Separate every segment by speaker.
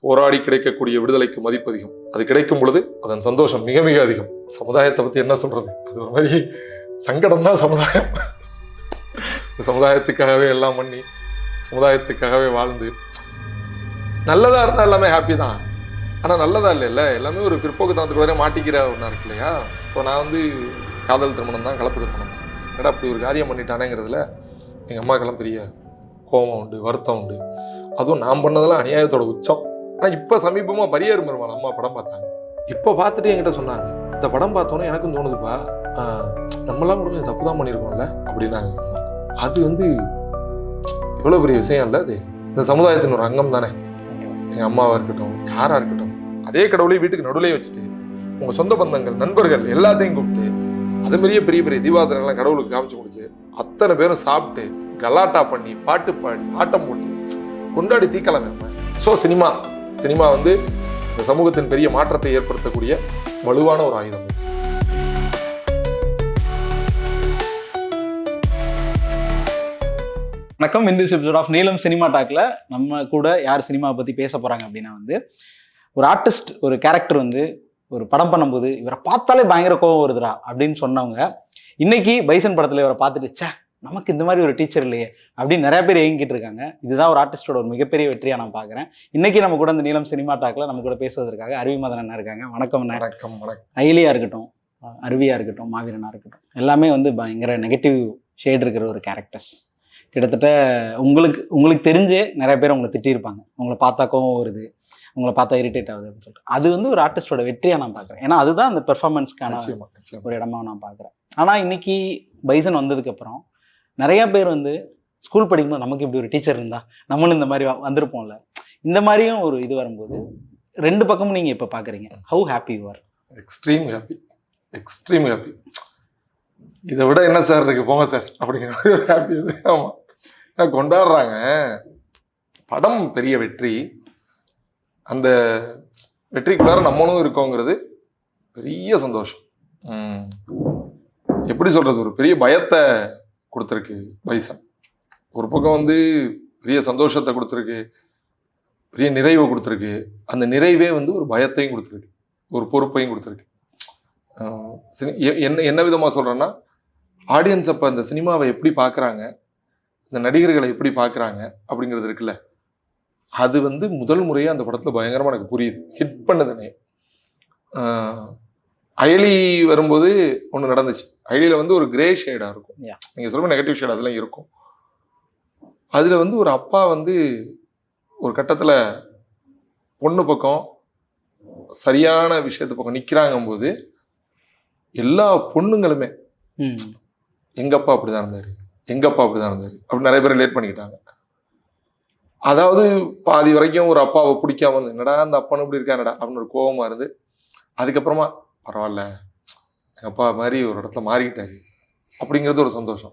Speaker 1: போராடி கிடைக்கக்கூடிய விடுதலைக்கு மதிப்பு அதிகம். அது கிடைக்கும் பொழுது அதன் சந்தோஷம் மிக மிக அதிகம். சமுதாயத்தை பத்தி என்ன சொல்றது, அது ஒரு மாதிரி சங்கடம் தான் சமுதாயம். சமுதாயத்துக்காகவே எல்லாம் பண்ணி சமுதாயத்துக்காகவே வாழ்ந்து நல்லதா இருந்தா எல்லாமே ஹாப்பி தான். ஆனா நல்லதா இல்லைல்ல, எல்லாமே ஒரு பிற்போக்கு தனத்துக்கு வரை மாட்டிக்கிற ஒன்றா இருக்கு இல்லையா. இப்போ நான் வந்து காதல் திருமணம் தான், கலப்பு திருமணம் தான். ஏன்னா அப்படி ஒரு காரியம் பண்ணிட்டானேங்கிறதுல எங்கள் அம்மாக்கெல்லாம் பெரிய கோபம் உண்டு, வருத்தம் உண்டு. அதுவும் நான் பண்ணதெல்லாம் அநியாயத்தோட உச்சம். ஆனால் இப்போ சமீபமாக பரியேறும் பெருமாள் அம்மா படம் பார்த்தாங்க. இப்போ பார்த்துட்டு என்கிட்ட சொன்னாங்க, இந்த படம் பார்த்தோன்னே எனக்கும் தோணுதுப்பா, நம்மளாம் கூட கொஞ்சம் தப்பு தான் பண்ணியிருக்கோம்ல அப்படின்னாங்க. அது வந்து எவ்வளோ பெரிய விஷயம் இல்லை, அது இந்த சமுதாயத்தின் ஒரு அங்கம் தானே. எங்கள் அம்மாவாக இருக்கட்டும், யாராக இருக்கட்டும், அதே கடவுளையும் வீட்டுக்கு நடுவுலேயே வச்சுட்டு உங்கள் சொந்த பந்தங்கள், நண்பர்கள் எல்லாத்தையும் கூப்பிட்டு அது மாதிரியே பெரிய பெரிய தீபாவளிலாம் கடவுளுக்கு காமிச்சு கொடுத்து அத்தனை பேரும் சாப்பிட்டு கலாட்டா பண்ணி பாட்டு பாடி ஆட்டம் போட்டு கொண்டாடி தீக்கலாம். ஸோ சினிமா வந்து இந்த சமூகத்தின் பெரிய மாற்றத்தை ஏற்படுத்தக்கூடிய வலுவான ஒரு ஆயுதம்.
Speaker 2: வணக்கம். இந்த எபிசோட் ஆஃப் நீலம் சினிமா டாக்ல நம்ம கூட யார் சினிமாவை பற்றி பேச போகிறாங்க அப்படின்னா வந்து ஒரு ஆர்டிஸ்ட், ஒரு கேரக்டர் வந்து ஒரு படம் பண்ணும்போது இவரை பார்த்தாலே பயங்கர கோபம் வருதுடா அப்படின்னு சொன்னவங்க இன்னைக்கு பைசன் படத்தில் இவரை பார்த்துட்டு சே நமக்கு இந்த மாதிரி ஒரு டீச்சர் இல்லையே அப்படின்னு நிறைய பேர் ஏங்கிட்டு இருக்காங்க. இதுதான் ஒரு ஆர்டிஸ்டோட ஒரு மிகப்பெரிய வெற்றியாக நான் பார்க்குறேன். இன்னைக்கு நம்ம கூட இந்த நீலம் சினிமா டாக்ல நம்ம கூட பேசுவதற்காக அருவிமதன் அண்ணா இருக்காங்க. வணக்கம்.
Speaker 1: வணக்கம்.
Speaker 2: அயலியா இருக்கட்டும், அருவியா இருக்கட்டும், மாவீரனா இருக்கட்டும், எல்லாமே வந்து பயங்கர நெகட்டிவ் ஷேட் இருக்கிற ஒரு கேரக்டர்ஸ். கிட்டத்தட்ட உங்களுக்கு தெரிஞ்சே நிறைய பேர் உங்களை திட்டியிருப்பாங்க, உங்களை பார்த்தா கோவம் வருது, உங்களை பார்த்தா இரிட்டேட் ஆகுது அப்படின்னு சொல்லிட்டு. அது வந்து ஒரு ஆர்டிஸ்டோட வெற்றியாக நான் பார்க்குறேன். ஏன்னா அதுதான் அந்த பெர்ஃபார்மன்ஸ்க்கான ஒரு இடமா நான் பார்க்குறேன். ஆனால் இன்னைக்கு பைசன் வந்ததுக்கப்புறம் நிறைய பேர் வந்து ஸ்கூல் படிக்கும்போது நமக்கு இப்படி ஒரு டீச்சர் இருந்தா நம்மளும் இந்த மாதிரி வந்திருப்போம்ல, இந்த மாதிரியும் ஒரு இது வரும்போது ரெண்டு பக்கமும் நீங்கள் இப்போ பார்க்குறீங்க. How happy you are?
Speaker 1: Extreme happy. இதை விட என்ன சார் இருக்கு, போங்க சார் அப்படிங்கிற மாதிரி ஒரு ஹாப்பி. இது ஆமாம், கொண்டாடுறாங்க. படம் பெரிய வெற்றி, அந்த வெற்றிக்குள்ளார நம்மளும் இருக்கோங்கிறது பெரிய சந்தோஷம். எப்படி சொல்றது, ஒரு பெரிய பயத்தை கொடுத்துருக்கு பைசன். ஒரு பக்கம் வந்து பெரிய சந்தோஷத்தை கொடுத்துருக்கு, பெரிய நிறைவை கொடுத்துருக்கு. அந்த நிறைவே வந்து ஒரு பயத்தையும் கொடுத்துருக்கு, ஒரு பொறுப்பையும் கொடுத்துருக்கு. என்ன விதமாக சொல்கிறேன்னா, ஆடியன்ஸ் அப்போ அந்த சினிமாவை எப்படி பார்க்குறாங்க, இந்த நடிகர்களை எப்படி பார்க்குறாங்க அப்படிங்கிறது இருக்குல்ல, அது வந்து முதல் முறையாக அந்த படத்தில் பயங்கரமாக எனக்கு புரியுது, ஹிட் பண்ணுதுனே. அயலி வரும்போது ஒன்று நடந்துச்சு. அயலியில் வந்து ஒரு கிரே ஷேடாக இருக்கும், நீங்கள் சொல்லுங்கள் நெகட்டிவ் ஷேட் அதெல்லாம் இருக்கும். அதில் வந்து ஒரு அப்பா வந்து ஒரு கட்டத்தில் பொண்ணு பக்கம் சரியான விஷயத்து பக்கம் நிற்கிறாங்கும்போது எல்லா பொண்ணுங்களுமே எங்கப்பா அப்படிதான் இருந்தாரு அப்படின்னு நிறைய பேர் ரிலேட் பண்ணிக்கிட்டாங்க. அதாவது பாதி வரைக்கும் ஒரு அப்பாவை பிடிக்காம இருந்து, என்னடா அந்த அப்பனு இப்படி இருக்கானடா அப்படின்னு ஒரு கோபமா இருந்து, அதுக்கப்புறமா பரவாயில்ல எங்கள் அப்பா மாதிரி ஒரு இடத்துல மாறிக்கிட்டாரு அப்படிங்கிறது ஒரு சந்தோஷம்.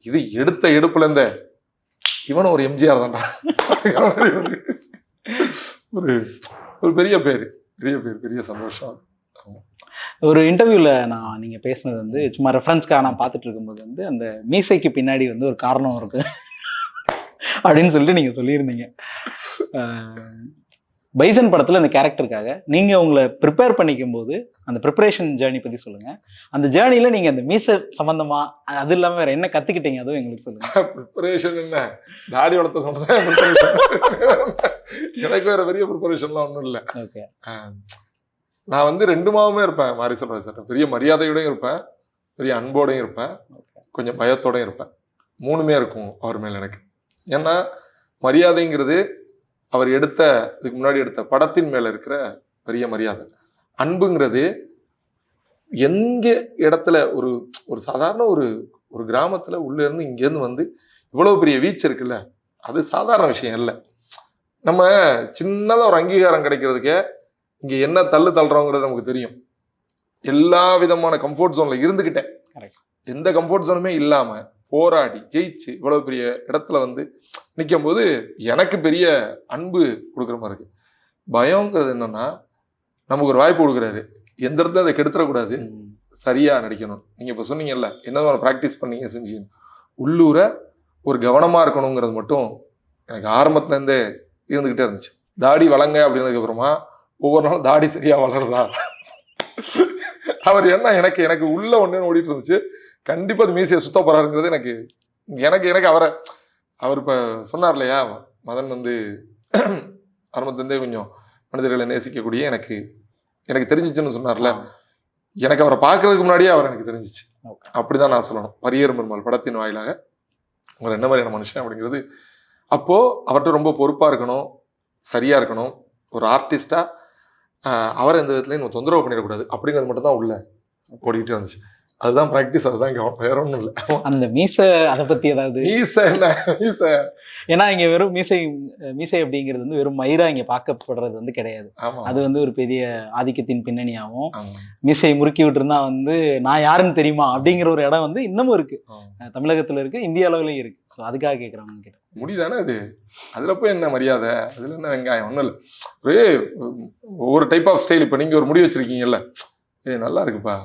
Speaker 1: இது எடுப்புல இருந்த இவனும் ஒரு எம்ஜிஆர் தான்டா ஒரு பெரிய பேர், பெரிய சந்தோஷம்.
Speaker 2: ஒரு இன்டர்வியூவில் நீங்கள் பேசுனது வந்து சும்மா ரெஃபரன்ஸ்க்காக நான் பார்த்துட்டு இருக்கும்போது வந்து அந்த மீசைக்கு பின்னாடி வந்து ஒரு காரணம் இருக்கு அப்படின்னு சொல்லிட்டு நீங்கள் சொல்லியிருந்தீங்க. பைசன் படத்தில் இந்த கேரக்டருக்காக நீங்கள் உங்களை ப்ரிப்பேர் பண்ணிக்கும் போது அந்த ப்ரிப்பரேஷன் ஜேர்னி பற்றி சொல்லுங்கள். அந்த ஜேர்னியில் நீங்கள் அந்த மீசை சம்மந்தமாக அது இல்லாமல் வேறு என்ன கற்றுக்கிட்டீங்க அதுவும் எங்களுக்கு சொல்லுங்கள்.
Speaker 1: ப்ரிப்பரேஷன் என்ன, தாடி வளர்த்த சொன்னதான் எனக்கு வேறு பெரிய ப்ரிப்பரேஷன்லாம் ஒன்றும் இல்லை.
Speaker 2: ஓகே,
Speaker 1: நான் வந்து ரெண்டுமாவுமே இருப்பேன். மாறி சொல்கிறேன் சார், பெரிய மரியாதையோடையும் இருப்பேன், பெரிய அன்போடையும் இருப்பேன், கொஞ்சம் பயத்தோடையும் இருப்பேன். மூணுமே இருக்கும் அவர் மேலே எனக்கு. ஏன்னா மரியாதைங்கிறது அவர் இதுக்கு முன்னாடி எடுத்த படத்தின் மேலே இருக்கிற பெரிய மரியாதை. அன்புங்கிறது எங்க இடத்துல ஒரு சாதாரண ஒரு கிராமத்தில் உள்ளேருந்து இங்கேருந்து வந்து இவ்வளோ பெரிய வீச்சு இருக்குல்ல, அது சாதாரண விஷயம் இல்லை. நம்ம சின்னதாக ஒரு அங்கீகாரம் கிடைக்கிறதுக்கே இங்கே என்ன தள்ளுறோங்கிறது நமக்கு தெரியும். எல்லா விதமான கம்ஃபர்ட் ஜோனில் இருந்துக்கிட்டேன், எந்த கம்ஃபர்ட் ஜோனுமே இல்லாமல் போராடி ஜெயிச்சு இவ்வளோ பெரிய இடத்துல வந்து நிற்கும் போது எனக்கு பெரிய அன்பு கொடுக்குற மாதிரி இருக்கு. பயங்கிறது என்னன்னா, நமக்கு ஒரு வாய்ப்பு கொடுக்குறாரு, எந்த இடத்துல அதை கெடுத்துடக்கூடாது, சரியாக நடிக்கணும். நீங்கள் இப்போ சொன்னீங்கல்ல என்ன ப்ராக்டிஸ் பண்ணீங்க செஞ்சீங்க, உள்ளூர ஒரு கவனமாக இருக்கணுங்கிறது மட்டும் எனக்கு ஆரம்பத்துலேருந்தே இருந்துக்கிட்டே இருந்துச்சு. தாடி வளங்க அப்படின்னதுக்கு அப்புறமா ஒவ்வொரு நாளும் தாடி சரியா வளருதா? அவர் என்ன எனக்கு உள்ள ஒண்ணு ஓடிட்டு இருந்துச்சு. கண்டிப்பா அது மீசையை சுத்த போறாருங்கிறது எனக்கு எனக்கு எனக்கு அவர் இப்ப சொன்னார் இல்லையா, மதன் வந்து ஆரம்பத்திலிருந்தே கொஞ்சம் மனிதர்களை நேசிக்கக்கூடிய எனக்கு தெரிஞ்சிச்சுன்னு சொன்னார்ல. எனக்கு அவரை பார்க்கறதுக்கு முன்னாடியே அவர் எனக்கு தெரிஞ்சிச்சு. அப்படிதான் நான் சொல்லணும். பரியேறும் பெருமாள் படத்தின் வாயிலாக அவர் என்ன மாதிரியான மனுஷன் அப்படிங்கிறது. அப்போ அவர்கிட்ட ரொம்ப பொறுப்பா இருக்கணும், சரியா இருக்கணும். ஒரு ஆர்டிஸ்டா அவரை எந்த விதத்துலையும் நம்ம தொந்தரவு பண்ணிடக்கூடாது அப்படிங்கிறது மட்டும் தான் உள்ள ஓடிக்கிட்டே இருந்துச்சு. அதுதான் ப்ராக்டிஸ், அதுதான் கவனம், வேற ஒன்றும் இல்லை.
Speaker 2: அந்த மீசை அதை பத்தி ஏதாவது?
Speaker 1: மீசை என்ன மீசை,
Speaker 2: ஏன்னா இங்க வெறும் மீசை அப்படிங்கிறது வந்து வெறும் மயிரா இங்க பார்க்கப்படுறது வந்து கிடையாது. அது வந்து ஒரு பெரிய ஆதிக்கத்தின் பின்னணியாகவும், மீசையை முறுக்கி விட்டுருந்தா வந்து நான் யாருன்னு தெரியுமா அப்படிங்கிற ஒரு இடம் வந்து இன்னமும் இருக்கு, தமிழகத்துல இருக்கு, இந்திய அளவுலயும் இருக்கு. ஸோ அதுக்காக கேட்குறாங்க கிட்ட.
Speaker 1: முடிதானே அது, அதுல போய் என்ன மரியாதை, அதுல என்ன வெங்காயம், ஒன்றும் இல்லை. ஒவ்வொரு டைப் ஆஃப் ஸ்டைல். இப்போ நீங்க ஒரு முடி வச்சிருக்கீங்கல்ல, நல்லா இருக்குப்பா,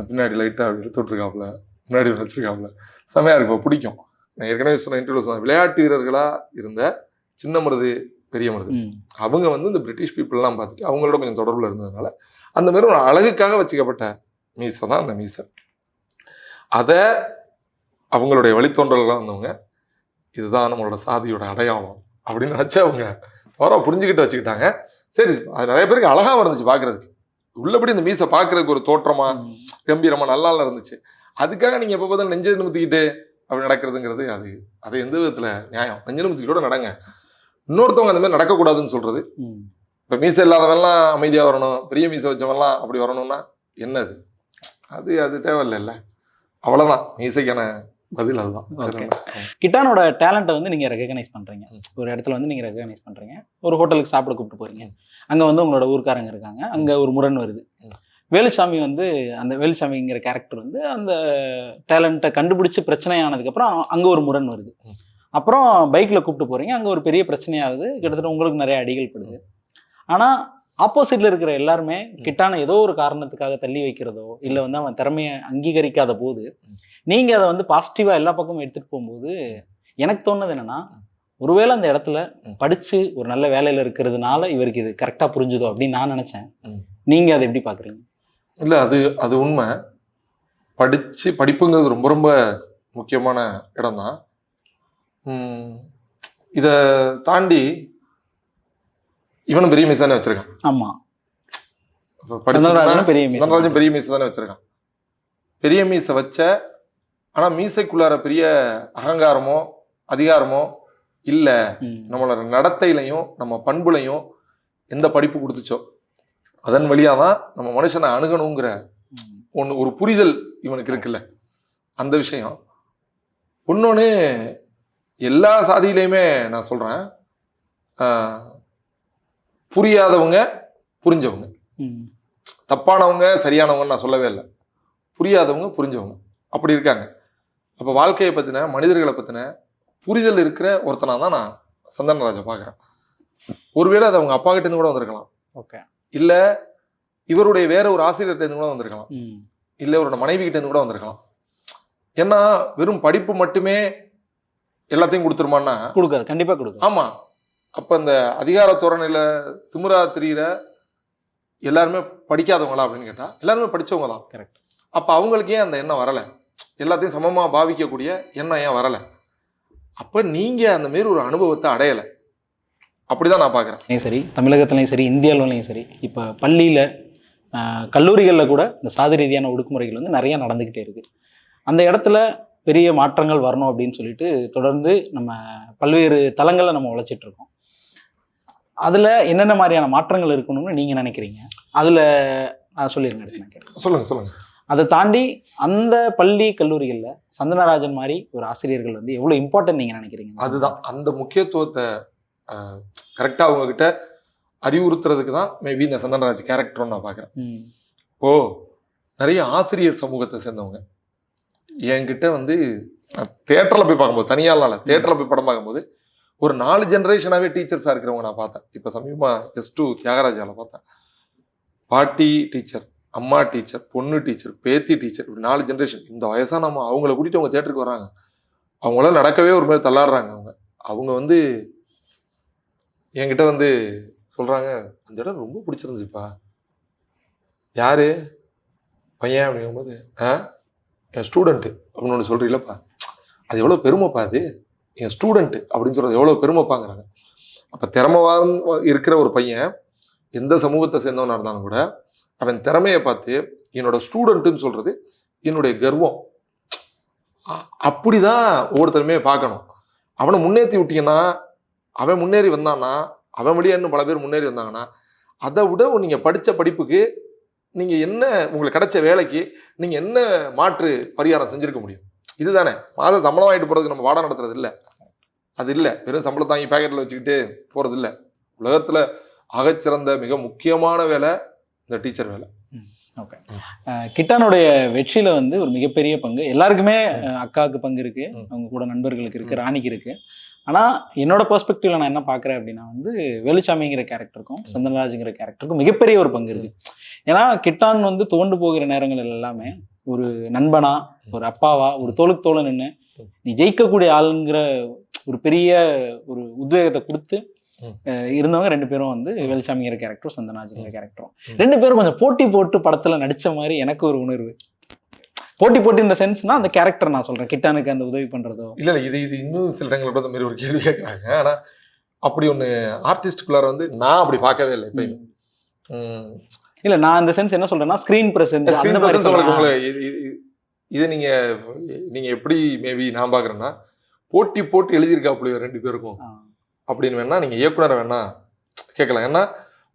Speaker 1: பின்னாடி லைட்டாக அப்படி எடுத்து விட்டுருக்காப்புல, முன்னாடி வச்சிருக்காப்புல, செமையா இருக்குப்பா, பிடிக்கும். நான் ஏற்கனவே சொன்ன இன்டர்வியூ சொன்னேன், விளையாட்டு வீரர்களா இருந்த சின்ன மருது பெரிய மருது அவங்க வந்து இந்த பிரிட்டிஷ் பீப்புளெலாம் பார்த்துட்டு அவங்களோட கொஞ்சம் தொடர்பில் இருந்ததுனால அந்த மாதிரி ஒரு அழகுக்காக வச்சுக்கப்பட்ட மீசை தான் அந்த மீசை. அதை அவங்களுடைய வழித்தோன்றல்களாக வந்தவங்க இதுதான் நம்மளோட சாதியோட அடையாளம் அப்படின்னு நினச்சி அவங்க தவறாக புரிஞ்சுக்கிட்டு வச்சுக்கிட்டாங்க. சரி, அது நிறைய பேருக்கு அழகாக இருந்துச்சு பார்க்குறதுக்கு, உள்ளபடி இந்த மீசை பார்க்குறதுக்கு ஒரு தோற்றமா கம்பீரமாக நல்லா இருந்துச்சு. அதுக்காக நீங்கள் எப்போ பார்த்தா நெஞ்சை நிமித்திக்கிட்டு அப்படி நடக்கிறதுங்கிறது அது எந்த விதத்தில் நியாயம்? நெஞ்சு நிமித்திக்கிட்டோட நடங்க. இன்னொருத்தவங்க அந்த மாதிரி நடக்கக்கூடாதுன்னு சொல்கிறது. இப்போ மீசை இல்லாதவெல்லாம் அமைதியாக வரணும், பெரிய மீசை வச்சவெல்லாம் அப்படி வரணும்னா என்னது? அது தேவையில்லைல்ல. அவ்வளோதான் மீசைக்கான பதில், அதுதான்.
Speaker 2: கிட்டானோட டேலண்ட்டை வந்து நீங்கள் ரெகக்னைஸ் பண்ணுறீங்க, ஒரு இடத்துல வந்து நீங்கள் ரெகக்னைஸ் பண்ணுறீங்க, ஒரு ஹோட்டலுக்கு சாப்பிட கூப்பிட்டு போகிறீங்க, அங்கே வந்து உங்களோட ஊர்க்காரங்க இருக்காங்க, அங்கே ஒரு முரண் வருது. வேலுசாமி வந்து அந்த வேலுசாமிங்கிற கேரக்டர் வந்து அந்த டேலண்ட்டை கண்டுபிடிச்சி பிரச்சனையானதுக்கப்புறம் அங்கே ஒரு முரண் வருது. அப்புறம் பைக்கில் கூப்பிட்டு போகிறீங்க, அங்கே ஒரு பெரிய பிரச்சனையாகுது, கிட்டத்தட்ட உங்களுக்கு நிறைய அடிகள் படுது. ஆனால் ஆப்போசிட்டில் இருக்கிற எல்லாருமே கிட்டான ஏதோ ஒரு காரணத்துக்காக தள்ளி வைக்கிறதோ இல்லை வந்து அவன் திறமையை அங்கீகரிக்காத போது நீங்கள் அதை வந்து பாசிட்டிவாக எல்லா பக்கமும் எடுத்துகிட்டு போகும்போது எனக்கு தோணுது என்னென்னா, ஒருவேளை அந்த இடத்துல படித்து ஒரு நல்ல வேலையில் இருக்கிறதுனால இவருக்கு இது கரெக்டாக புரிஞ்சுதோ அப்படின்னு நான் நினச்சேன். நீங்கள் அதை எப்படி பார்க்குறீங்க?
Speaker 1: இல்லை, அது உண்மை. படிப்புங்கிறது ரொம்ப ரொம்ப முக்கியமான இடம் தான். இதை தாண்டி இவனும் பெரிய மீசை தானே வச்சிருக்கான்.
Speaker 2: ஆமா,
Speaker 1: பெரிய மீசை தானே வச்சிருக்கான். பெரிய மீசை வச்ச, ஆனா மீசைக்குள்ளார பெரிய அகங்காரமோ அதிகாரமோ இல்ல, நம்மளோட நடத்தையிலையும் நம்ம பண்புலையும் எந்த படிப்பு கொடுத்துச்சோ அதன் வழியாதான் நம்ம மனுஷனை அணுகணுங்கிற ஒரு புரிதல் இவனுக்கு இருக்குல்ல, அந்த விஷயம். இன்னொன்னு, எல்லா சாதியிலையுமே நான் சொல்றேன், புரியாதவங்க புரிஞ்சவங்க, தப்பானவங்க சரியானவங்க நான் சொல்லவே இல்லை, புரியாதவங்க புரிஞ்சவங்க அப்படி இருக்காங்க. அப்போ வாழ்க்கையை பற்றின மனிதர்களை பற்றின புரிதல் இருக்கிற ஒருத்தனா தான் நான் சந்தனராஜை பார்க்குறேன். ஒருவேளை அது அவங்க அப்பா கிட்டேருந்து கூட வந்திருக்கலாம்,
Speaker 2: ஓகே,
Speaker 1: இல்லை இவருடைய வேற ஒரு ஆசிரியர்கிட்டேருந்து கூட வந்திருக்கலாம், இல்லை இவரோட மனைவி கிட்டேருந்து கூட வந்திருக்கலாம். ஏன்னா வெறும் படிப்பு மட்டுமே எல்லாத்தையும் கொடுத்துருமான்னா
Speaker 2: கொடுக்காது, கண்டிப்பாக கொடுக்கும்.
Speaker 1: ஆமாம். அப்போ அந்த அதிகார தோரணையில் திமிரா தெரிகிற எல்லாருமே படிக்காதவங்களா அப்படின்னு கேட்டால் எல்லாருமே படித்தவங்க தான்.
Speaker 2: கரெக்ட்.
Speaker 1: அப்போ அவங்களுக்கு ஏன் அந்த எண்ணம் வரலை? எல்லாத்தையும் சமமாக பாவிக்கக்கூடிய எண்ணம் ஏன் வரலை? அப்போ நீங்கள் அந்த மாரி ஒரு அனுபவத்தை அடையலை. அப்படி தான் நான் பார்க்குறேன்.
Speaker 2: சரி, தமிழகத்துலையும் சரி, இந்தியாவிலையும் சரி, இப்போ பள்ளியில் கல்லூரிகளில் கூட இந்த சாதி ரீதியான ஒடுக்குமுறைகள் வந்து நிறையா நடந்துக்கிட்டே இருக்குது. அந்த இடத்துல பெரிய மாற்றங்கள் வரணும் அப்படின்னு சொல்லிட்டு தொடர்ந்து நம்ம பல்வேறு தளங்களில் நம்ம உழைச்சிட்ருக்கோம். அதில் என்னென்ன மாதிரியான மாற்றங்கள் இருக்கணும்னு நீங்கள் நினைக்கிறீங்க? அதில் சொல்லிடுங்க, எடுத்து நான் கேட்குறேன்.
Speaker 1: சொல்லுங்கள்.
Speaker 2: அதை தாண்டி அந்த பள்ளி கல்லூரிகளில் சந்தனராஜன் மாதிரி ஒரு ஆசிரியர்கள் வந்து எவ்வளோ இம்பார்ட்டன்ட் நீங்கள் நினைக்கிறீங்க?
Speaker 1: அதுதான் அந்த முக்கியத்துவத்தை கரெக்டாக அவங்கக்கிட்ட அறிவுறுத்துறதுக்கு தான் மேபி இந்த சந்தனராஜ் கேரக்டர்னு நான் பார்க்குறேன். இப்போது நிறைய ஆசிரியர் சமூகத்தை சேர்ந்தவங்க என்கிட்ட வந்து தேட்டரில் போய் பார்க்கும்போது, தனியாலாம் இல்லை, தேட்டரில் போய் படம் பார்க்கும்போது ஒரு 4 ஜென்ரேஷனாகவே டீச்சர்ஸாக இருக்கிறவங்க நான் பார்த்தேன். இப்போ சமீபமாக S2 தியாகராஜாவில் பார்த்தேன். பாட்டி டீச்சர், அம்மா டீச்சர், பொண்ணு டீச்சர், பேத்தி டீச்சர், இப்படி 4 ஜென்ரேஷன். இந்த வயசாக நம்ம அவங்கள கூட்டிகிட்டு அவங்க தேட்டருக்கு வராங்க. அவங்களாம் நடக்கவே ஒரு மாதிரி தள்ளாடுறாங்க. அவங்க வந்து என்கிட்ட வந்து சொல்கிறாங்க, அந்த இடம் ரொம்ப பிடிச்சிருந்துச்சுப்பா. யாரு பையன் அப்படிங்கும்போது, என் ஸ்டூடெண்ட்டு அப்படின்னு ஒன்று சொல்கிறீங்களப்பா, அது எவ்வளோ பெருமைப்பா, அது என் ஸ்டூடெண்ட்டு அப்படின்னு சொல்கிறது எவ்வளோ பெருமைப்பாங்கிறாங்க. அப்போ திறமைவான் இருக்கிற ஒரு பையன் எந்த சமூகத்தை சேர்ந்தவனாக இருந்தாலும் கூட அவன் திறமையை பார்த்து என்னோட ஸ்டூடெண்ட்டுன்னு சொல்கிறது என்னுடைய கர்வம். அப்படி தான் ஒவ்வொருத்தருமே பார்க்கணும். அவனை முன்னேற்றி விட்டீங்கன்னா, அவன் முன்னேறி வந்தான்னா, அவன் வழியாக இன்னும் பல பேர் முன்னேறி வந்தாங்கன்னா, அதை விட நீங்கள் படித்த படிப்புக்கு நீங்கள் என்ன, உங்களுக்கு கிடைச்ச வேலைக்கு நீங்கள் என்ன மாற்று பரிகாரம் செஞ்சுருக்க முடியும்? இதுதானே. மாதம் சம்பளம் வாங்கிட்டு போகிறதுக்கு நம்ம வாடகை நடத்துறது இல்லை. அது இல்லை. வெறும் சம்பளம் தாங்கி பேக்கெட்டில் வச்சுக்கிட்டு போகிறது இல்லை. உலகத்தில் ஆகச்சிறந்த மிக முக்கியமான வேலை இந்த டீச்சர் வேலை.
Speaker 2: ஓகே. கிட்டானுடைய வெற்றியில வந்து ஒரு மிகப்பெரிய பங்கு எல்லாருக்குமே, அக்காவுக்கு பங்கு இருக்கு, அவங்க கூட நண்பர்களுக்கு இருக்கு, ராணிக்கு இருக்கு. ஆனா என்னோட பெர்ஸ்பெக்டிவ்ல நான் என்ன பாக்குறேன் அப்படின்னா வந்து வேலுச்சாமிங்கிற கேரக்டருக்கும் சந்தனராஜுங்கிற கேரக்டருக்கும் மிகப்பெரிய ஒரு பங்கு இருக்கு. ஏன்னா கிட்டான் வந்து தோண்டு போகிற நேரங்கள் எல்லாமே ஒரு நண்பனா, ஒரு அப்பாவா, ஒரு தோளுக்கு தோள நின்று நீ ஜெயிக்கக்கூடிய ஆளுங்கிற ஒரு பெரிய ஒரு உத்வேகத்தை கொடுத்து இருந்தவங்க 2 பேரும் வந்து வேலுச்சாமிங்கிற கேரக்டரும் சந்தனராஜுங்கிற கேரக்டரும். 2 பேரும் கொஞ்சம் போட்டி போட்டு படத்துல நடிச்ச மாதிரி எனக்கு ஒரு உணர்வு. போட்டி போட்டு இந்த சென்ஸ்னா அந்த கேரக்டர் நான் சொல்றேன், கிட்டானுக்கு அந்த உதவி பண்றதோ
Speaker 1: இல்லை. இது இன்னும் சில இடங்களோட அந்த மாதிரி ஒரு கேள்வி கேட்குறாங்க. ஆனால் அப்படி ஒன்று ஆர்டிஸ்டுக்குள்ளார வந்து நான் அப்படி பார்க்கவே இல்லை. இப்போ
Speaker 2: இல்லை, நான் இந்த சென்ஸ் என்ன சொல்றேன்னா ஸ்க்ரீன் பிரசன்ஸ் அந்த மாதிரி
Speaker 1: சொல்லுங்க. இதை நீங்கள் எப்படி மேபி நான் பார்க்குறேன்னா போட்டி போட்டு எழுதியிருக்காப்புல 2 பேருக்கும் அப்படின்னு வேணா நீங்கள் இயக்குனரை வேணா கேட்கலாம். ஏன்னா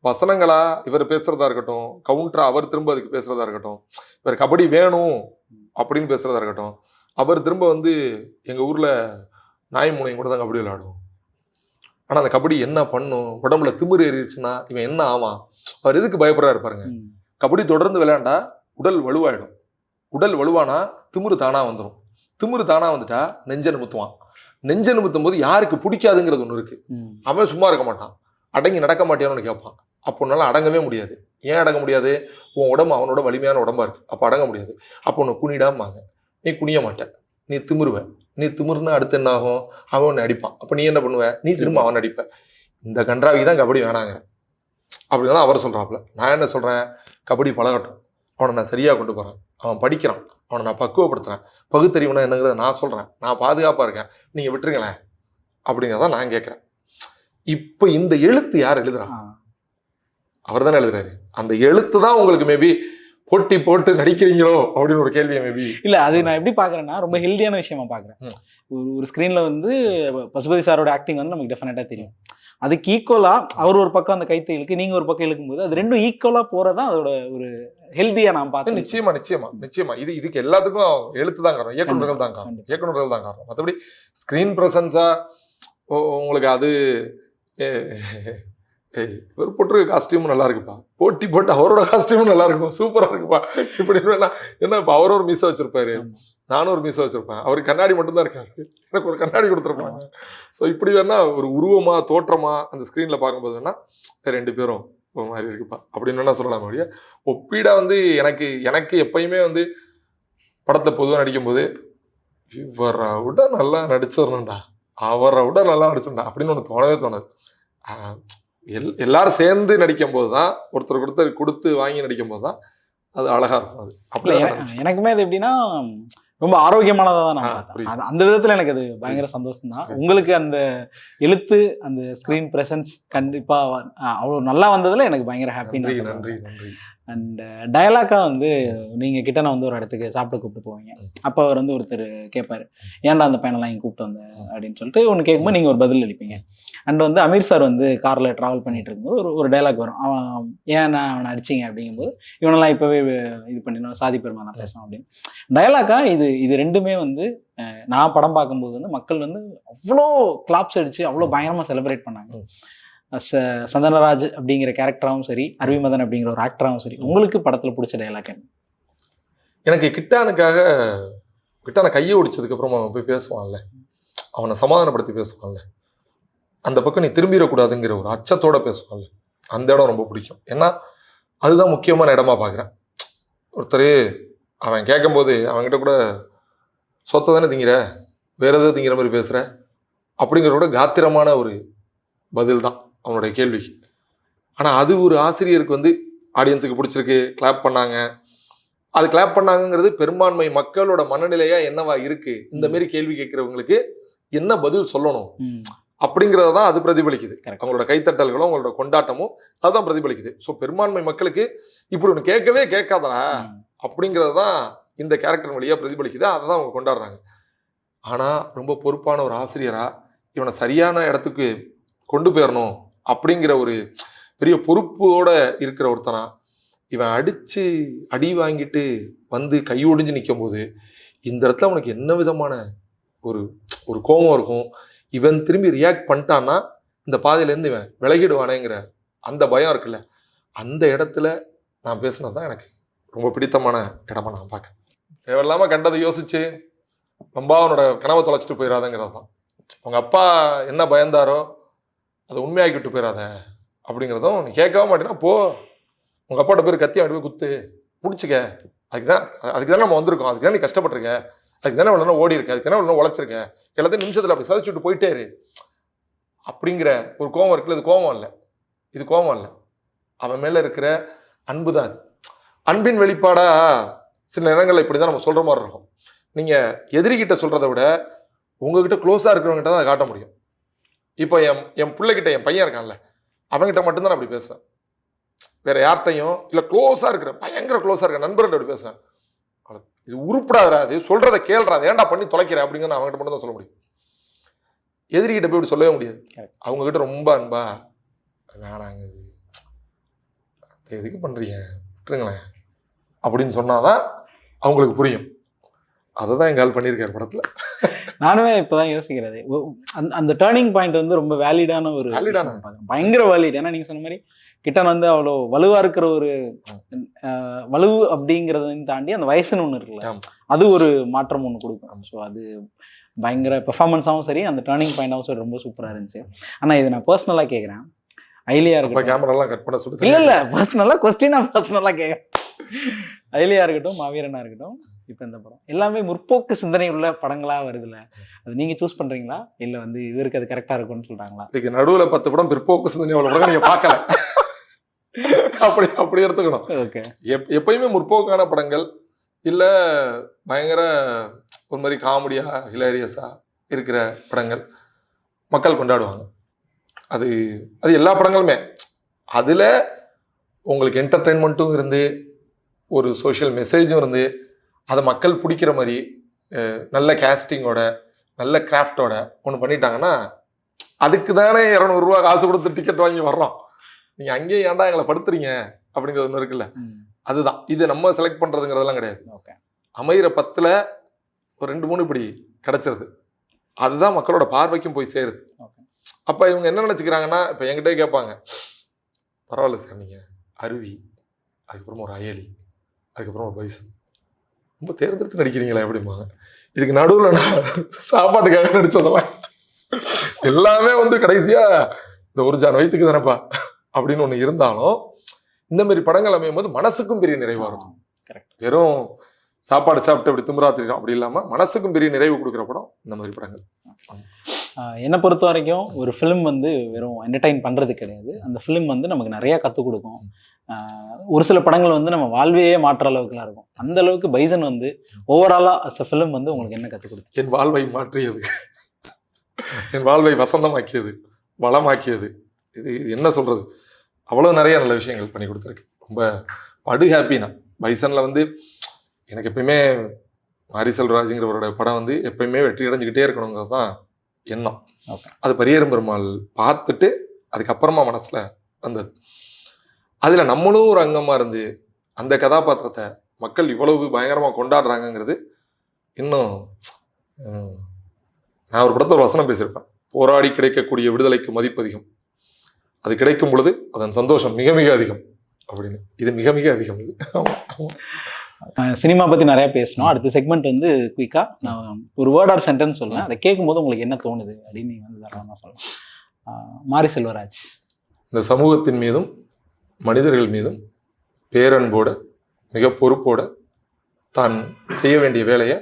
Speaker 1: வசனங்களா இவர் பேசுகிறதா இருக்கட்டும், கவுண்டரா அவர் திரும்ப அதுக்கு பேசுகிறதா இருக்கட்டும், இவர் கபடி வேணும் அப்படின்னு பேசுகிறதா இருக்கட்டும், அவர் திரும்ப வந்து எங்கள் ஊரில் நாய் மூனையும் கூட தான் கபடி விளையாடும், ஆனால் அந்த கபடி என்ன பண்ணும், உடம்புல திமிரு ஏறிடுச்சுன்னா இவன் என்ன ஆவான், அவர் எதுக்கு பயப்படுறா இருப்பாருங்க. கபடி தொடர்ந்து விளையாண்டா உடல் வலுவாயிடும். உடல் வலுவானா திமிரு தானாக வந்துடும். திமிரு தானாக வந்துட்டா நெஞ்ச நிமித்துவான். நெஞ்ச நிமித்தும் போது யாருக்கு பிடிக்காதுங்கிறது ஒன்று இருக்கு. அவன் சும்மா இருக்க மாட்டான். அடங்கி நடக்க மாட்டேன்னு கேட்பான். அப்போ உன்னால அடங்கவே முடியாது. ஏன் அடங்க முடியாது? உன் உடம்பு அவனோட வலிமையான உடம்பா இருக்கு. அப்போ அடங்க முடியாது. அப்போ உன்னை குனிடாமாங்க. நீ குனிய மாட்ட, நீ திமிருவ. நீ திமிர்னா அடுத்து என்ன ஆகும்? அவன் உன்னை அடிப்பான். அப்போ நீ என்ன பண்ணுவ? நீ திரும்ப அவன் அடிப்ப. இந்த கன்றாவி தான் கபடி வேணாங்க அப்படின்னு தான் அவர் சொல்றாப்புல. நான் என்ன சொல்றேன், கபடி பழகட்டும், அவனை நான் சரியாக கொண்டு போகிறேன், அவன் படிக்கிறான், அவனை நான் பக்குவப்படுத்துகிறேன், பகுத்தறிவுனா என்னங்கிறத நான் சொல்கிறேன், நான் பாதுகாப்பாக இருக்கேன், நீங்கள் விட்டுருங்களேன் அப்படிங்கிறதான் நான் கேட்குறேன். இப்போ இந்த எழுத்து யார் எழுதுறான்? அவர் தானே எழுதுறாரு. அந்த எழுத்து தான் உங்களுக்கு மேபி போட்டி போட்டு நடிக்கிறீங்களோ அப்படின்னு ஒரு கேள்வியை மேபி
Speaker 2: இல்லை. அது நான் எப்படி பார்க்குறேன்னா ரொம்ப ஹெல்தியான விஷயமா பார்க்குறேன். ஒரு ஸ்க்ரீனில் வந்து பசுபதி சாரோட ஆக்டிங் வந்து நமக்கு டெஃபினட்டாக தெரியும். அதுக்கு ஈக்குவலாக அவர் ஒரு பக்கம் அந்த கைத்தை இழுக்கு, நீங்கள் ஒரு பக்கம் இழுக்கும்போது அது ரெண்டும் ஈக்குவலாக போகிறதான் அதோட ஒரு ஹெல்த்தியாக நான் பார்த்தேன்.
Speaker 1: நிச்சயமா இதுக்கு எல்லாத்துக்கும் எழுத்து தான் காரணம், இயக்குநர்கள் தான் காரணம். மற்றபடி ஸ்க்ரீன் ப்ரெசன்ஸா உங்களுக்கு அது இவர் போட்டிருக்க காஸ்டியூமும் நல்லா இருக்குப்பா, போட்டி போட்டு அவரோட காஸ்டியூமும் நல்லா இருக்கும், சூப்பராக இருக்குப்பா இப்படி என்ன இப்போ அவர் ஒரு மீசை வச்சிருப்பாரு, நானும் ஒரு மீசை வச்சிருப்பேன், அவருக்கு கண்ணாடி மட்டும்தான் இருக்காரு, எனக்கு ஒரு கண்ணாடி கொடுத்துருப்பாங்க. ஸோ இப்படி வேணா ஒரு உருவமா தோற்றமா அந்த ஸ்க்ரீனில் பார்க்கும்போது வேணா 2 பேரும் ஒரு மாதிரி இருக்குப்பா அப்படின்னு வேணா சொல்லலாம். அப்படியே ஒப்பீடா வந்து எனக்கு எப்பயுமே வந்து படத்தை பொதுவாக நடிக்கும்போது இவரை விட நல்லா நடிச்சிடணும்டா, அவரை விட நல்லா நடிச்சிடா அப்படின்னு ஒன்று தோணவே தோணுது. எல்லாரும் சேர்ந்து நடிக்கும் போது தான், ஒருத்தர் கொடுத்து வாங்கி நடிக்கும் போது தான் அது அழகா இருக்கும். அது அப்படி
Speaker 2: எனக்குமே அது எப்படின்னா ரொம்ப ஆரோக்கியமானதாக தான் நான் பார்த்தேன். அந்த விதத்தில் எனக்கு அது பயங்கர சந்தோஷம் தான். உங்களுக்கு அந்த எழுத்து அந்த ஸ்க்ரீன் ப்ரெசன்ஸ் கண்டிப்பாக அவ்வளோ நல்லா வந்ததில் எனக்கு பயங்கர ஹாப்பி.
Speaker 1: நன்றி.
Speaker 2: அண்ட் டயலாக்காக வந்து நீங்கள் கிட்ட நான் வந்து ஒரு இடத்துக்கு சாப்பிட கூப்பிட்டு போவீங்க. அப்போ அவர் வந்து ஒருத்தர் கேட்பார், ஏன்டா அந்த பையனெல்லாம் இங்கே கூப்பிட்டு வந்த அப்படின்னு சொல்லிட்டு ஒன்று கேட்கும்போது நீங்கள் ஒரு பதில் அளிப்பீங்க. அண்ட் வந்து அமீர் சார் வந்து காரில் ட்ராவல் பண்ணிட்டு இருக்கும்போது ஒரு டைலாக் வரும், அவனை அடிச்சிங்க அப்படிங்கும்போது இவனெல்லாம் இப்போவே இது பண்ணிடணும், சாதி பெருமா நான் பேசணும் அப்படின்னு டயலாக்காக. இது ரெண்டுமே வந்து நான் படம் பார்க்கும்போது வந்து மக்கள் வந்து அவ்வளோ கிளாப்ஸ் அடித்து அவ்வளோ பயங்கரமாக செலிப்ரேட் பண்ணாங்க. சந்தனராஜ் அப்படிங்கிற கேரக்டராகவும் சரி, அருவிமதன் அப்படிங்கிற ஒரு ஆக்டராகவும் சரி, உங்களுக்கு படத்தில் பிடிச்ச டைலாக் என்ன?
Speaker 1: எனக்கு கிட்டானை கையை ஒடிச்சதுக்கப்புறம் அவன் போய் பேசுவான்ல, அவனை சமாதானப்படுத்தி பேசுவான்ல, அந்த பக்கம் நீ திரும்பிடக்கூடாதுங்கிற ஒரு அச்சத்தோட பேசுவான்ல, அந்த இடம் ரொம்ப பிடிக்கும். ஏன்னா அதுதான் முக்கியமான இடமா பார்க்குறேன். ஒருத்தர் அவன் கேட்கும்போது அவன்கிட்ட கூட சொத்தை தானே திங்கிற, வேற எதாவது திங்கிற மாதிரி பேசுகிற அப்படிங்கிறத விட காத்திரமான ஒரு பதில் தான் அவனுடைய கேள்விக்கு. ஆனால் அது ஒரு ஆசிரியருக்கு வந்து ஆடியன்ஸுக்கு பிடிச்சிருக்கு, கிளாப் பண்ணாங்க. அது கிளாப் பண்ணாங்கங்கிறது பெரும்பான்மை மக்களோட மனநிலையா என்னவா இருக்கு, இந்த மாதிரி கேள்வி கேட்கிறவங்களுக்கு என்ன பதில் சொல்லணும் அப்படிங்கிறத தான் அது பிரதிபலிக்குது. அவங்களோட கைத்தட்டல்களும் அவங்களோட கொண்டாட்டமும் அதுதான் பிரதிபலிக்குது. ஸோ பெரும்பான்மை மக்களுக்கு இப்படி ஒன்று கேட்கவே கேட்காதா அப்படிங்கிறது தான் இந்த கேரக்டர் வழியாக பிரதிபலிக்குது. அதை தான் அவங்க கொண்டாடுறாங்க. ஆனால் ரொம்ப பொறுப்பான ஒரு ஆசிரியரா இவனை சரியான இடத்துக்கு கொண்டு போயிடணும் அப்படிங்கிற ஒரு பெரிய பொறுப்போட இருக்கிற ஒருத்தனா இவன் அடி வாங்கிட்டு வந்து கையொடிஞ்சு நிற்கும் போது இந்த இடத்துல அவனுக்கு என்ன விதமான ஒரு ஒரு கோபம் இருக்கும். இவன் திரும்பி ரியாக்ட் பண்ணிட்டான்னா இந்த பாதையிலேருந்து இவன் விலகிடுவானேங்கிற அந்த பயம் இருக்குல்ல, அந்த இடத்துல நான் பேசினது தான் எனக்கு ரொம்ப பிடித்தமான இடமா நான் பார்க்குறேன். தேவையில்லாமல் கண்டதை யோசிச்சு ரொம்ப அவனோட கனவை தொலைச்சிட்டு போயிடாதங்கிறது தான். உங்கள் அப்பா என்ன பயந்தாரோ அதை உண்மையாக்கிட்டு போயிடாத அப்படிங்கிறதும் நீ கேட்கவே மாட்டேன்னா போ, உங்கள் அப்பாட்ட பேர் கத்தி அப்படி போய் குத்து முடிச்சுக்க. அதுக்கு தான் நம்ம வந்திருக்கோம், அதுக்கு தான் நீ கஷ்டப்பட்டிருக்க, அதுக்கு தானே இவ்வளோ ஓடி இருக்க, அதுக்கு தானே இவ்வளோ உழைச்சிருக்க, எல்லாத்தையும் நிமிஷத்தில் அப்படி சதிச்சுட்டு போயிட்டே இரு அப்படிங்கிற ஒரு கோபம் இருக்குல்ல. இது கோபம் இல்லை, இது கோபம் இல்லை, அவன் மேலே இருக்கிற அன்பு தான். அது அன்பின் வெளிப்பாடா சில நேரங்களில் இப்படி தான் நம்ம சொல்கிற மாதிரி இருக்கும். நீங்கள் எதிரிகிட்ட சொல்கிறத விட உங்ககிட்ட க்ளோஸாக இருக்கிறவங்ககிட்ட தான் அதை காட்ட முடியும். இப்போ என் பிள்ளைகிட்ட என் பையன் இருக்கான்ல, அவங்ககிட்ட மட்டும்தான் நான் அப்படி பேசுவேன். வேற யார்கிட்டையும் இல்லை, க்ளோஸாக இருக்கிற பயங்கர க்ளோஸாக இருக்கிற நண்பர்கிட்ட அப்படி பேசுவேன். இது உருப்படாது, சொல்கிறத கேள்றாது, ஏன்டா பண்ணி தொலைக்கிற அப்படிங்கிற அவங்ககிட்ட மட்டும் தான் சொல்ல முடியும். எதிரிகிட்ட போய் இப்படி சொல்லவே முடியாது. அவங்ககிட்ட ரொம்ப அன்பா வேணாங்க இது எதுக்கு பண்ணுறீங்க விட்டுருங்களேன் அப்படின்னு சொன்னாதான் அவங்களுக்கு புரியும். அதை தான் எங்கால் பண்ணியிருக்காரு படத்தில்.
Speaker 2: நானுமே இப்போதான் யோசிக்கிறது. அந்த டேர்னிங் பாயிண்ட் வந்து ரொம்ப வேலிடான ஒரு பயங்கர வேலிட். ஏன்னா நீங்கள் சொன்ன மாதிரி கிட்டன் வந்து அவ்வளோ வலுவாக இருக்கிற ஒரு வலுவு அப்படிங்கிறதையும் தாண்டி அந்த வயசுன்னு ஒன்று இருக்குல்ல, அது ஒரு மாற்றம் ஒன்று கொடுக்கும். ஸோ அது பயங்கர பெர்ஃபார்மன்ஸாகவும் சரி, அந்த டேர்னிங் பாயிண்டாகவும் சரி ரொம்ப சூப்பராக இருந்துச்சு. ஆனால் இது நான் பர்சனலாக கேட்குறேன், ஐலியா இருக்கட்டும்,
Speaker 1: கேமராலாம் கட் பண்ண சொல்லுங்க.
Speaker 2: இல்லை பர்சனலாக கேட்குறேன். ஐலியா இருக்கட்டும், மாவீரனா இருக்கட்டும், இப்போ இந்த படம் எல்லாமே முற்போக்கு சிந்தனை உள்ள படங்களாக வருதுல்ல, அது நீங்கள் சூஸ் பண்ணுறீங்களா இல்லை வந்து இவருக்கு அது கரெக்டாக இருக்கும்னு சொல்கிறாங்களா?
Speaker 1: இதுக்கு நடுவில் 10 படம் பிற்போக்கு சிந்தனை உள்ள படம் நீங்கள் பார்க்கல அப்படி எடுத்துக்கணும்.
Speaker 2: ஓகே,
Speaker 1: எப்பயுமே முற்போக்கான படங்கள் இல்லை பயங்கர ஒரு மாதிரி காமெடியாக ஹிலேரியஸாக இருக்கிற படங்கள் மக்கள் கொண்டாடுவாங்க. அது அது எல்லா படங்களுமே. அதில் உங்களுக்கு என்டர்டெயின்மெண்ட்டும் இருந்து ஒரு சோஷியல் மெசேஜும் இருந்து அதை மக்கள் பிடிக்கிற மாதிரி நல்ல கேஸ்டிங்கோட நல்ல கிராஃப்டோட ஒன்று பண்ணிட்டாங்கன்னா அதுக்கு தானே 200 ரூபா காசு கொடுத்து டிக்கெட் வாங்கி வர்றோம். நீங்கள் அங்கேயே ஏன்டா எங்களை படுத்துறீங்க அப்படிங்கிறது ஒன்று இருக்குல்ல, அதுதான். இது நம்ம செலக்ட் பண்ணுறதுங்கிறதெல்லாம் கிடையாது.
Speaker 2: ஓகே,
Speaker 1: அமைகிற 10ல் ஒரு 2-3 இப்படி கிடச்சிருது, அதுதான் மக்களோட பார்வைக்கும் போய் சேருது. அப்போ இவங்க என்ன நினச்சிக்கிறாங்கன்னா, இப்போ என்கிட்டே கேட்பாங்க, பரவாயில்ல சார் நீங்கள் அருவி, அதுக்கப்புறமா ஒரு அயலி, அதுக்கப்புறம் ஒரு பைசன், ரொம்ப தேர்ந்தெடுத்து நடிக்கிறீங்களா எப்படிம்பாங்க. இதுக்கு நடுவில் நான் சாப்பாட்டுக்காக நடித்ததெல்லாம் எல்லாமே வந்து கடைசியாக இந்த ஒரு ஜான் வயிற்றுக்கு தானேப்பா அப்படின்னு ஒன்று இருந்தாலும் இந்த மாதிரி படங்கள் அமையும் போது மனசுக்கும் பெரிய நிறைவாக இருக்கும். வெறும் சாப்பாடு சாப்பிட்டு அப்படி திமிராத்திரம் அப்படி இல்லாமல் மனசுக்கும் பெரிய நிறைவு கொடுக்குற படம் இந்த மாதிரி படங்கள்.
Speaker 2: என்னை பொறுத்த வரைக்கும் ஒரு ஃபிலிம் வந்து வெறும் என்டர்டைன் பண்ணுறது கிடையாது, அந்த ஃபிலிம் வந்து நமக்கு நிறையா கற்றுக் கொடுக்கும். ஒரு சில படங்கள் வந்து நம்ம வாழ்வையே மாற்ற அளவுக்குலாம் இருக்கும். அந்த அளவுக்கு பைசன் வந்து ஓவராலாக அஸ் அ ஃபிலிம் வந்து உங்களுக்கு என்ன கற்றுக் கொடுத்துச்சு?
Speaker 1: என் வாழ்வை மாற்றியது, என் வாழ்வை வசந்தமாக்கியது, வளமாக்கியது. இது என்ன சொல்கிறது, அவ்வளோ நிறைய நல்ல விஷயங்கள் பண்ணி கொடுத்துருக்கு. ரொம்ப படு ஹாப்பி நான் பைசனில் வந்து. எனக்கு எப்பயுமே மாரி செல்வராஜுங்கிறவரோட படம் வந்து எப்பயுமே வெற்றி அடைஞ்சிக்கிட்டே இருக்கணுங்கிறது தான் எண்ணம். அது பரியேறும் பெருமாள் பார்த்துட்டு அதுக்கப்புறமா மனசில் வந்தது. அதில் நம்மளும் ஒரு அங்கமாக இருந்து அந்த கதாபாத்திரத்தை மக்கள் இவ்வளவு பயங்கரமாக கொண்டாடுறாங்கங்கிறது இன்னும். நான் ஒரு படத்தில் ஒரு வசனம் பேசியிருப்பேன், போராடி கிடைக்கக்கூடிய விடுதலைக்கு மதிப்பு அதிகம், அது கிடைக்கும் பொழுது அதன் சந்தோஷம் மிக மிக அதிகம் அப்படின்னு. இது மிக மிக அதிகம். இது
Speaker 2: சினிமா பற்றி நிறையா பேசணும். அடுத்த செக்மெண்ட் வந்து குயிக்காக நான் ஒரு வேர்ட் ஆர் சென்டென்ஸ் சொல்லுவேன், அதை கேட்கும்போது உங்களுக்கு என்ன தோணுது அப்படின்னு நீங்கள் வந்து தாராளமாக சொல்லலாம். மாரி செல்வராஜ்
Speaker 1: இந்த சமூகத்தின் மீதும் மனிதர்கள் மீதும் பேரன்போட மிக பொறுப்போட தான் செய்ய வேண்டிய வேலையை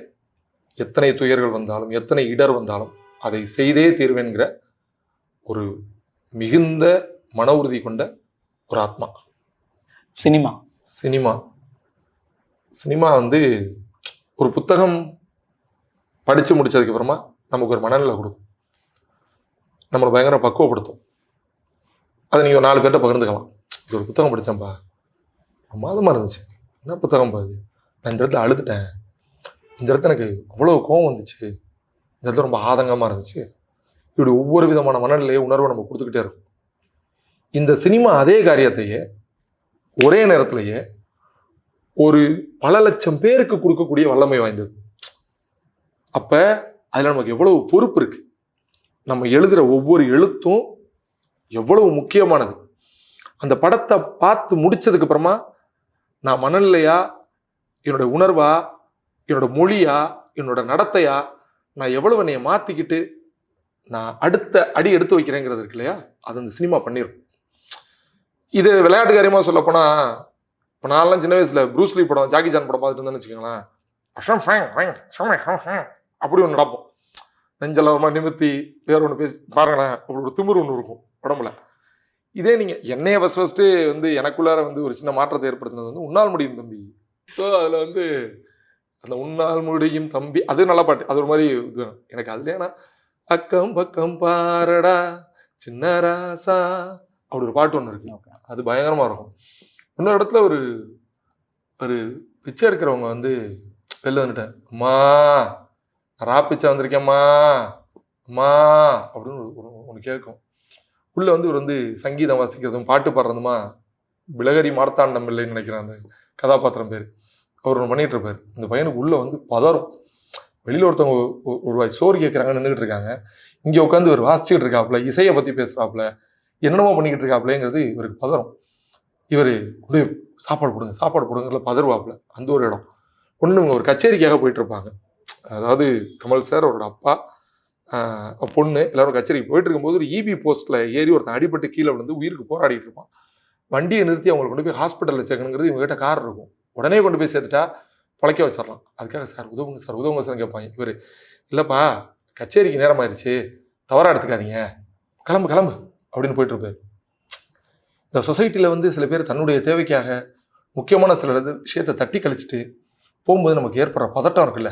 Speaker 1: எத்தனை துயர்கள் வந்தாலும் எத்தனை இடர் வந்தாலும் அதை செய்தே தீர்வேன்கிற ஒரு மிகுந்த மன உறுதி கொண்ட ஒரு ஆத்மா.
Speaker 2: சினிமா.
Speaker 1: சினிமா சினிமா வந்து ஒரு புத்தகம் படித்து முடிச்சதுக்கு அப்புறமா நமக்கு ஒரு மனநிலை கொடுக்கும், நம்மளை பயங்கர பக்குவப்படுத்தும். அதை நீங்கள் 4 பேர்கிட்ட பகிர்ந்துக்கலாம். இது ஒரு புத்தகம் படித்தேன்ப்பா, பிரமாதமாக இருந்துச்சு. என்ன புத்தகம் பாது, நான் இந்த இடத்துல அழுதுட்டேன், இந்த இடத்துல எனக்கு அவ்வளோ கோவம் வந்துச்சு, இந்த இடத்துல ரொம்ப ஆதங்கமாக இருந்துச்சு. இப்படி ஒவ்வொரு விதமான மனநிலையை உணர்வை நம்ம கொடுத்துக்கிட்டே இருக்கும். இந்த சினிமா அதே காரியத்தையே ஒரே நேரத்திலேயே ஒரு பல லட்சம் பேருக்கு கொடுக்கக்கூடிய வல்லமை வாய்ந்தது. அப்போ அதில் நமக்கு எவ்வளவு பொறுப்பு இருக்குது, நம்ம எழுதுகிற ஒவ்வொரு எழுத்தும் எவ்வளவு முக்கியமானது. அந்த படத்தை பார்த்து முடிச்சதுக்கு அப்புறமா நான் மனநிலையா, என்னோட உணர்வா, என்னோட மொழியா, என்னோட நடத்தையா, நான் எவ்வளவு என்னைய மாற்றிக்கிட்டு நான் அடுத்த அடி எடுத்து வைக்கிறேங்கிறது இருக்கு இல்லையா, அது அந்த சினிமா பண்ணிடும். இது விளையாட்டு காரியமாக சொல்லப்போனால், இப்போ நான்லாம் சின்ன வயசில் ப்ரூஸ்லி படம், ஜாக்கி சான் படம் பார்த்துட்டு இருந்தேன்னு வச்சுக்கோங்களேன், அப்படி ஒன்று நடப்போம். நெஞ்சலவமாக நிமித்தி வேற ஒன்று பேசி பாருங்களேன், அப்படி ஒரு திமிரு ஒன்று இருக்கும் உடம்புல. இதே நீங்கள் என்னைய ஃபஸ்ட்டு வந்து எனக்குள்ளார வந்து ஒரு சின்ன மாற்றத்தை ஏற்படுத்தினது வந்து உன்னால் முடியும் தம்பி. ஸோ அதில் வந்து அந்த உன்னால் முடியும் தம்பி அது நல்ல பாட்டு, அது ஒரு மாதிரி இது எனக்கு. அதுலேனா அக்கம் பக்கம் பாரடா சின்ன ராசா அப்படி ஒரு பாட்டு ஒன்று இருக்கு, அது பயங்கரமாக இருக்கும். இன்னொரு இடத்துல ஒரு ஒரு பிச்சை எடுக்கிறவங்க வந்து வெளில வந்துட்டேன், அம்மா ரா பிச்சை வந்திருக்கேம்மா அம்மா அப்படின்னு ஒன்று கேட்கும். உள்ளே வந்து இவர் வந்து சங்கீதம் வாசிக்கிறதும் பாட்டு பாடுறதுமா பிளகரி மார்த்தாண்டம் இல்லைன்னு நினைக்கிறேன் அந்த கதாபாத்திரம் பேர். அவர் ஒன்று பண்ணிகிட்டு இருப்பார். இந்த பையனுக்கு உள்ளே வந்து பதறும். வெளியில் ஒருத்தவங்க ஒரு வாய் சோறு கேட்குறாங்க, நின்றுக்கிட்டு இருக்காங்க. இங்கே உட்காந்து இவர் வாசிச்சுக்கிட்டு இருக்காப்புல, இசையை பற்றி பேசுகிறாப்புல, என்னென்னமோ பண்ணிக்கிட்டு இருக்காப்புலேங்கிறது இவருக்கு பதறும். இவர் கொண்டு சாப்பாடு போடுங்கல பதறுவாப்புல. அந்த ஒரு இடம் ஒன்று. இவங்க ஒரு கச்சேரிக்காக போயிட்டு இருப்பாங்க. அதாவது கமல் சார், அவரோட அப்பா, பொண்ணு எல்லாரும் கச்சேரிக்கு போயிட்டு இருக்கும்போது ஒரு இபி போஸ்ட்டில் ஏறி ஒருத்தன் அடிபட்டு கீழே விழுந்து உயிருக்கு போராடிட்டு இருப்பான். வண்டியை நிறுத்தி அவங்களை கொண்டு போய் ஹாஸ்பிட்டலில் சேர்க்கணுங்கிறது இவங்ககிட்ட கார் இருக்கும். உடனே கொண்டு போய் சேர்த்துட்டா பழைக்க வச்சிடலாம். அதுக்காக சார் உதவுங்க சார் கேட்பாங்க. இவர் இல்லைப்பா கச்சேரிக்கு நேரம் ஆயிடுச்சு, தவறாக எடுத்துக்காதீங்க, கிளம்பு அப்படின்னு போயிட்டு இருப்பார். இந்த சொசைட்டியில் வந்து சில பேர் தன்னுடைய தேவைக்காக முக்கியமான சில விஷயத்தை தட்டி கழிச்சிட்டு போகும்போது நமக்கு ஏற்படுற பதட்டம் இருக்குல்ல,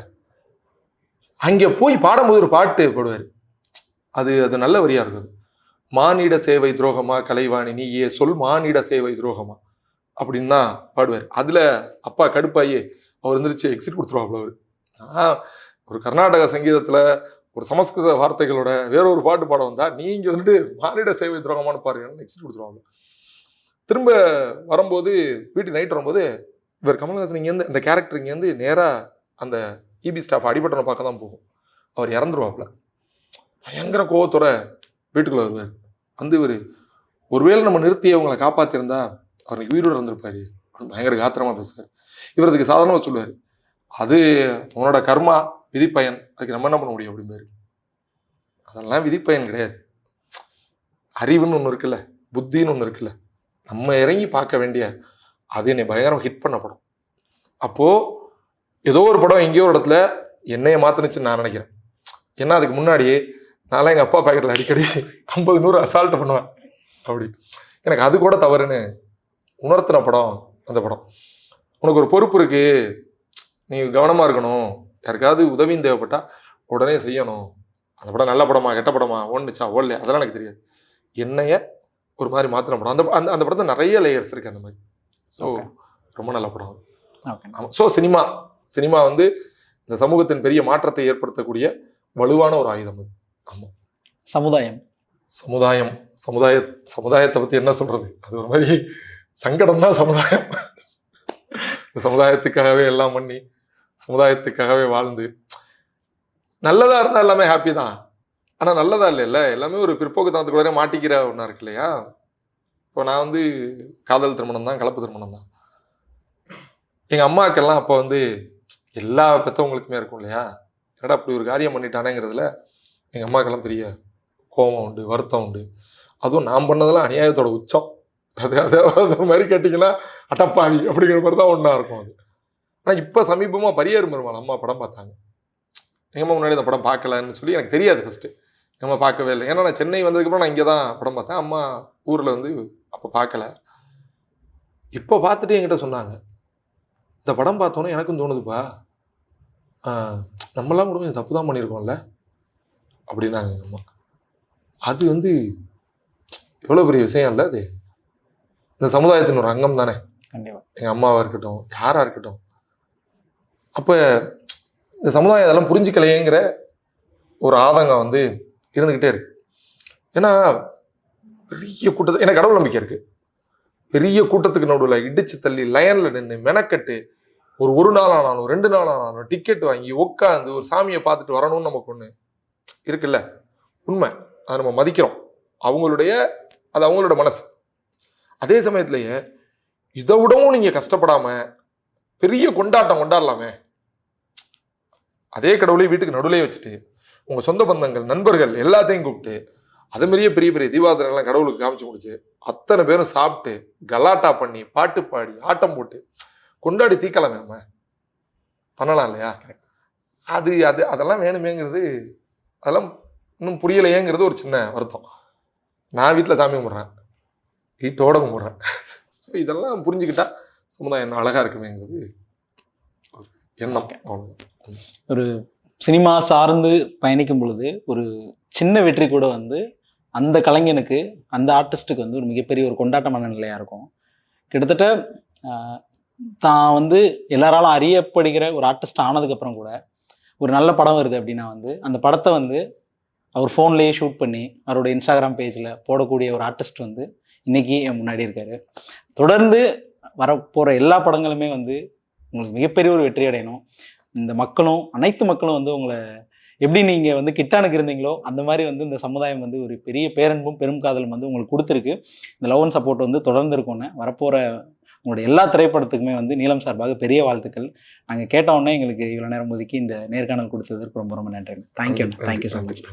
Speaker 1: அங்கே போய் பாடும்போது ஒரு பாட்டு பாடுவார். அது நல்ல வரியாக இருக்குது. மானிட சேவை துரோகமா கலைவாணி நீயே சொல் மானிட சேவை துரோகமா அப்படின்னு தான் பாடுவார். அதில் அப்பா கடுப்பாயே அவர் இருந்துருச்சு எக்ஸிட் கொடுத்துருவாப்புல. அவர் ஒரு கர்நாடக சங்கீதத்தில் ஒரு சமஸ்கிருத வார்த்தைகளோட வேற ஒரு பாட்டு பாட வந்தால் நீங்கள் வந்துட்டு மானிட சேவை துரோகமானு பாருங்கன்னு எக்ஸிட் கொடுத்துருவாங்க. திரும்ப வரும்போது வீட்டுக்கு நைட் வரும்போது இவர் கமல்ஹாசன் இங்கேருந்து அந்த கேரக்டர் இங்கேருந்து நேராக அந்த இபி ஸ்டாஃப் அடிபட்டனை பார்க்க தான் போகும். அவர் இறந்துருவாப்புல. பயங்கர கோவத்தோட வீட்டுக்குள்ளே வருவார். வந்து இவர் ஒருவேளை நம்ம நிறுத்தி அவங்களை காப்பாற்றிருந்தா அவர் உயிரோடு இருந்திருப்பாரு பயங்கர காத்திரமாக பேசுவார். இவர் அதுக்கு சாதாரணமாக சொல்லுவார், அது அவனோட கர்மா விதிப்பயன், அதுக்கு நம்ம என்ன பண்ண முடியும் அப்படிம்பாரு. அதெல்லாம் விதிப்பயன் கிடையாது, அறிவுன்னு ஒன்று இருக்குல்ல, புத்தின்னு ஒன்று இருக்குல்ல, நம்ம இறங்கி பார்க்க வேண்டிய அது என்னை பயங்கரம் ஹிட் பண்ண படம். அப்போது ஏதோ ஒரு படம் எங்கேயோ ஒரு இடத்துல என்னையை மாற்றினுச்சுன்னு நான் நினைக்கிறேன். ஏன்னா அதுக்கு முன்னாடி நான்லாம் எங்கள் அப்பா பாக்கெட்டில் அடிக்கடி 50-100 அசால்ட்டு பண்ணுவேன். அப்படி எனக்கு அது கூட தவறுன்னு உணர்த்தின படம் அந்த படம். உனக்கு ஒரு பொறுப்பு இருக்குது, நீ கவனமாக இருக்கணும், யாருக்காவது உதவியும் தேவைப்பட்டால் உடனே செய்யணும். அந்த படம் நல்ல படமா கெட்ட படமா ஓடுச்சா ஓடலையா அதெல்லாம் எனக்கு தெரியாது. என்னைய ஒரு மாதிரி மாற்றின படம். அந்த அந்த படத்தில் நிறைய லேயர்ஸ் இருக்குது அந்த மாதிரி. ஸோ ரொம்ப நல்ல படம். ஆமாம். ஸோ சினிமா வந்து இந்த சமூகத்தின் பெரிய மாற்றத்தை ஏற்படுத்தக்கூடிய வலுவான ஒரு ஆயுதம் அது. ஆமாம். சமுதாயத்தை பற்றி என்ன சொல்கிறது, அது ஒரு மாதிரி சங்கடம் தான் சமுதாயம். இந்த சமுதாயத்துக்காகவே எல்லாம் பண்ணி சமுதாயத்துக்காகவே வாழ்ந்து நல்லதாக இருந்தால் எல்லாமே ஹாப்பி தான். ஆனால் நல்லதா இல்லைல்ல, எல்லாமே ஒரு பிற்போக்குத்தனத்துக்குள்ளே மாட்டிக்கிற ஒன்றா இருக்கு இல்லையா. இப்போ நான் வந்து காதல் திருமணம் தான், கலப்பு திருமணம் தான். எங்கள் அம்மாக்கெல்லாம் அப்போ வந்து எல்லா பெற்றவங்களுக்குமே இருக்கும் இல்லையா, என்னடா அப்படி ஒரு காரியம் பண்ணிட்டானேங்கிறதுல எங்கள் அம்மாக்கெல்லாம் பெரிய கோபம் உண்டு, வருத்தம் உண்டு. அதுவும் நான் பண்ணதெல்லாம் அநியாயத்தோட உச்சம். அது மாதிரி கேட்டிங்கன்னா அட்டப்பாவி அப்படிங்கிற மாதிரி தான் ஒன்றா இருக்கும் அது. ஆனால் இப்போ சமீபமாக பரியேறும் பெருமாள் அம்மா படம் பார்த்தாங்க. எங்கள் அம்மா முன்னாடி அந்த படம் பார்க்கலன்னு சொல்லி எனக்கு தெரியாது ஃபஸ்ட்டு. எங்கள் அம்மா பார்க்கவே இல்லை. ஏன்னா நான் சென்னை வந்ததுக்கப்புறம் நான் இங்கே தான் படம் பார்த்தேன். அம்மா ஊரில் வந்து அப்போ பார்க்கல. இப்போ பார்த்துட்டு என்கிட்ட சொன்னாங்க, இந்த படம் பார்த்தோன்னே எனக்கும் தோணுதுப்பா, நம்மளாம் கூட கொஞ்சம் தப்பு தான் பண்ணியிருக்கோம்ல அப்படின்னாங்க எங்கள் அம்மா. அது வந்து எவ்வளோ பெரிய விஷயம் இல்லை அது? இந்த சமுதாயத்தின் ஒரு அங்கம் தானே
Speaker 2: கண்டிப்பாக.
Speaker 1: எங்கள் அம்மாவாக இருக்கட்டும், யாராக இருக்கட்டும். அப்போ இந்த சமுதாயம் அதெல்லாம் புரிஞ்சுக்கலையேங்கிற ஒரு ஆதங்கம் வந்து இருந்துக்கிட்டே இருக்கு. ஏன்னா பெரிய கூட்டத்தை, எனக்கு கடவுள் நம்பிக்கை இருக்குது. பெரிய கூட்டத்துக்கு நடுவில் இடிச்சு தள்ளி லைனில் நின்று மெனக்கட்டு ஒரு நாள் ஆனாலும் 2 நாள் ஆனாலும் டிக்கெட் வாங்கி உட்காந்து ஒரு சாமியை பார்த்துட்டு வரணும்னு நமக்கு ஒன்று இருக்குல்ல, உண்மை. அதை நம்ம மதிக்கிறோம். அது அவங்களோட மனசு. அதே சமயத்துலேயே இதை விடவும் நீங்கள் கஷ்டப்படாமல் பெரிய கொண்டாட்டம் கொண்டாடலாமே. அதே கடவுளை வீட்டுக்கு நடுவிலே வச்சுட்டு உங்கள் சொந்த பந்தங்கள், நண்பர்கள் எல்லாத்தையும் கூப்பிட்டு அது மாதிரியே பெரிய பெரிய தீபாவளிலாம் கடவுளுக்கு காமிச்சு முடிச்சு அத்தனை பேரும் சாப்பிட்டு கலாட்டா பண்ணி பாட்டு பாடி ஆட்டம் போட்டு கொண்டாடி தீக்கலாமே நம்ம பண்ணலாம் இல்லையா? அதெல்லாம் வேணுமேங்கிறது, அதெல்லாம் இன்னும் புரியலையேங்கிறது ஒரு சின்ன வருத்தம். நான் வீட்டில் சாமி கும்பிட்றேன், வீட்டோட கும்பிட்றேன். ஸோ இதெல்லாம் புரிஞ்சுக்கிட்டா சமுதாயம் என்ன அழகாக இருக்குமேங்கிறது ஒரு எண்ணம்.
Speaker 2: ஒரு சினிமா சார்ந்து பயணிக்கும் பொழுது ஒரு சின்ன வெற்றி கூட வந்து அந்த கலைஞனுக்கு, அந்த ஆர்டிஸ்ட்டுக்கு வந்து ஒரு மிகப்பெரிய ஒரு கொண்டாட்ட மனநிலையாக இருக்கும். கிட்டத்தட்ட தான் வந்து எல்லாராலும் அறியப்படுகிற ஒரு ஆர்டிஸ்ட் ஆனதுக்கப்புறம் கூட ஒரு நல்ல படம் வருது அப்படின்னா வந்து அந்த படத்தை வந்து அவர் ஃபோன்லேயே ஷூட் பண்ணி அவரோட இன்ஸ்டாகிராம் பேஜில் போடக்கூடிய ஒரு ஆர்டிஸ்ட் வந்து இன்றைக்கி என் முன்னாடி இருக்கார். தொடர்ந்து வரப்போகிற எல்லா படங்களுமே வந்து உங்களுக்கு மிகப்பெரிய ஒரு வெற்றி அடையணும். இந்த மக்களும், அனைத்து மக்களும் வந்து உங்களை எப்படி நீங்கள் வந்து கிட்டானுக்கு இருந்தீங்களோ அந்த மாதிரி வந்து இந்த சமுதாயம் வந்து ஒரு பெரிய பேரன்பும் பெரும் காதலும் வந்து உங்களுக்கு கொடுத்துருக்கு. இந்த லவ் அண்ட் சப்போர்ட் வந்து தொடர்ந்து இருக்கும்னு வரப்போகிற உங்களுடைய எல்லா திரைப்படத்துக்குமே வந்து நீலம் சார்பாக பெரிய வாழ்த்துக்கள். நாங்கள் கேட்டோன்னே எங்களுக்கு இவ்வளோ நேரம் ஒதுக்கி இந்த நேர்காணல் கொடுத்ததற்கு ரொம்ப ரொம்ப நன்றி. Thank you so much.